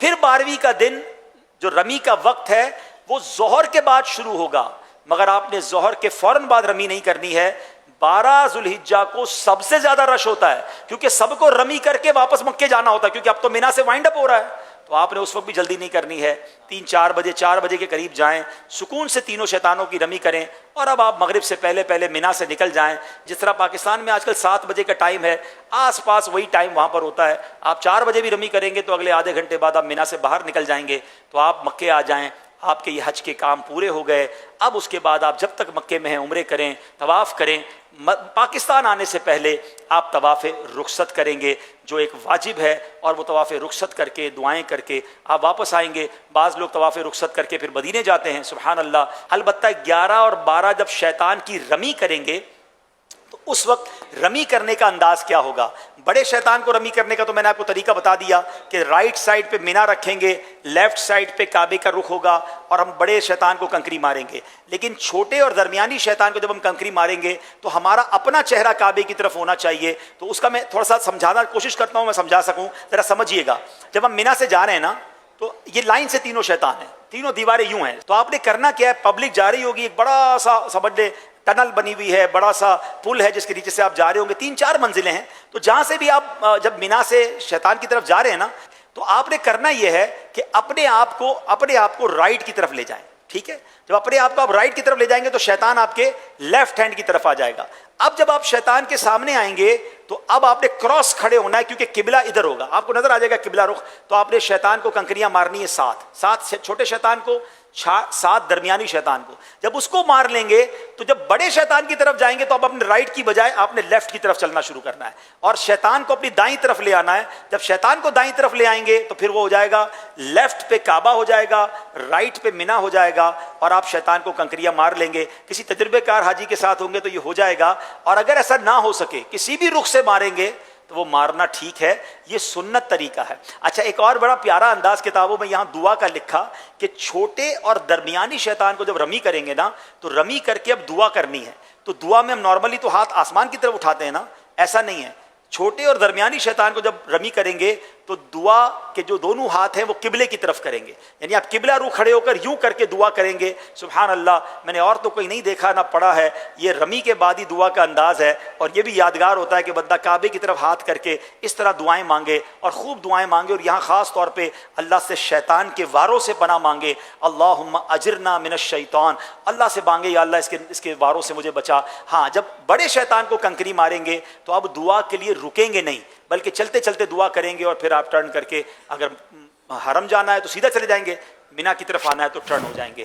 پھر 12ویں کا دن جو رمی کا وقت ہے وہ ظہر کے بعد شروع ہوگا، مگر آپ نے ظہر کے فوراً بعد رمی نہیں کرنی ہے۔ 12 ذوالحجہ کو سب سے زیادہ رش ہوتا ہے، کیونکہ سب کو رمی کر کے واپس مکے جانا ہوتا ہے، کیونکہ اب تو مینا سے وائنڈ اپ ہو رہا ہے، تو آپ نے اس وقت بھی جلدی نہیں کرنی ہے۔ 4 بجے کے قریب جائیں، سکون سے تینوں شیطانوں کی رمی کریں، اور اب آپ مغرب سے پہلے مینا سے نکل جائیں۔ جس طرح پاکستان میں آج کل 7 بجے کا ٹائم ہے، آس پاس وہی ٹائم وہاں پر ہوتا ہے۔ آپ 4 بجے بھی رمی کریں گے تو اگلے آدھے گھنٹے بعد آپ مینا سے باہر نکل جائیں گے، تو آپ مکے آ جائیں، آپ کے یہ حج کے کام پورے ہو گئے۔ اب اس کے بعد آپ جب تک مکے میں ہیں عمرے کریں، طواف کریں۔ پاکستان آنے سے پہلے آپ طواف رخصت کریں گے جو ایک واجب ہے، اور وہ طواف رخصت کر کے دعائیں کر کے آپ واپس آئیں گے۔ بعض لوگ طواف رخصت کر کے پھر مدینے جاتے ہیں، سبحان اللہ۔ البتہ 11 اور 12 جب شیطان کی رمی کریں گے تو اس وقت رمی کرنے کا انداز کیا ہوگا؟ بڑے شیطان کو رمی کرنے کا تو میں نے آپ کو طریقہ بتا دیا کہ رائٹ سائڈ پہ مینا رکھیں گے، لیفٹ سائڈ پہ کعبے کا رخ ہوگا، اور ہم بڑے شیطان کو کنکری ماریں گے۔ لیکن چھوٹے اور درمیانی شیطان کو جب ہم کنکری ماریں گے تو ہمارا اپنا چہرہ کعبے کی طرف ہونا چاہیے۔ تو اس کا میں تھوڑا سا سمجھانا کوشش کرتا ہوں، میں سمجھا سکوں، ذرا سمجھیے گا۔ جب ہم مینا سے جا رہے ہیں نا تو یہ لائن سے تینوں شیطان ہیں، تینوں دیواریں یوں ہیں، تو آپ نے کرنا کیا ہے؟ پبلک جا رہی ہوگی، ایک بڑا سا سمجھ لے ٹنل بنی ہوئی ہے، بڑا سا پل ہے جس کے نیچے سے آپ جا رہے ہوں گے، 3-4 منزلیں ہیں، تو جہاں سے بھی آپ جب مینا سے شیطان کی طرف جا رہے ہیں نا تو آپ نے کرنا یہ ہے کہ اپنے آپ کو رائٹ کی طرف لے جائیں، ٹھیک ہے؟ جب اپنے آپ کو آپ رائٹ کی طرف لے جائیں گے تو شیطان آپ کے لیفٹ ہینڈ کی طرف آ جائے گا۔ اب جب آپ شیطان کے سامنے آئیں گے تو اب آپ نے کراس کھڑے ہونا ہے، کیونکہ قبلہ ادھر ہوگا، آپ کو نظر آ جائے گا قبلہ رخ، تو آپ نے شیطان کو کنکریاں مارنی ہے 7 چھوٹے شیطان کو، 7 درمیانی شیطان کو۔ جب اس کو مار لیں گے تو جب بڑے شیطان کی طرف جائیں گے تو اب اپنے رائٹ کی بجائے آپ نے لیفٹ کی طرف چلنا شروع کرنا ہے، اور شیطان کو اپنی دائیں طرف لے آنا ہے۔ جب شیطان کو دائیں طرف لے آئیں گے تو پھر وہ ہو جائے گا لیفٹ پہ کعبہ ہو جائے گا، رائٹ پہ مینا ہو جائے گا، اور آپ شیطان کو کنکریاں مار لیں گے۔ کسی تجربے کار حاجی کے ساتھ ہوں گے تو یہ ہو جائے گا، اور اگر ایسا نہ ہو سکے کسی بھی رخ سے ماریں گے تو وہ مارنا ٹھیک ہے، یہ سنت طریقہ ہے۔ اچھا، ایک اور بڑا پیارا انداز کتابوں میں یہاں دعا کا لکھا کہ چھوٹے اور درمیانی شیطان کو جب رمی کریں گے نا تو رمی کر کے اب دعا کرنی ہے۔ تو دعا میں ہم نارملی تو ہاتھ آسمان کی طرف اٹھاتے ہیں نا، ایسا نہیں ہے۔ چھوٹے اور درمیانی شیطان کو جب رمی کریں گے تو دعا کے جو دونوں ہاتھ ہیں وہ قبلے کی طرف کریں گے، یعنی آپ قبلہ رو کھڑے ہو کر یوں کر کے دعا کریں گے۔ سبحان اللہ، میں نے اور تو کوئی نہیں دیکھا نہ پڑھا ہے، یہ رمی کے بعد ہی دعا کا انداز ہے، اور یہ بھی یادگار ہوتا ہے کہ بندہ کعبے کی طرف ہاتھ کر کے اس طرح دعائیں مانگے، اور خوب دعائیں مانگے، اور یہاں خاص طور پہ اللہ سے شیطان کے واروں سے پناہ مانگے۔ اللہم اجرنا من الشیطان، اللہ سے مانگے یا اللہ اس کے واروں سے مجھے بچا۔ ہاں، جب بڑے شیطان کو کنکری ماریں گے تو اب دعا کے لیے رکیں گے نہیں، بلکہ چلتے چلتے دعا کریں گے، اور پھر آپ ٹرن کر کے اگر حرم جانا ہے تو سیدھا چلے جائیں گے، مینا کی طرف آنا ہے تو ٹرن ہو جائیں گے۔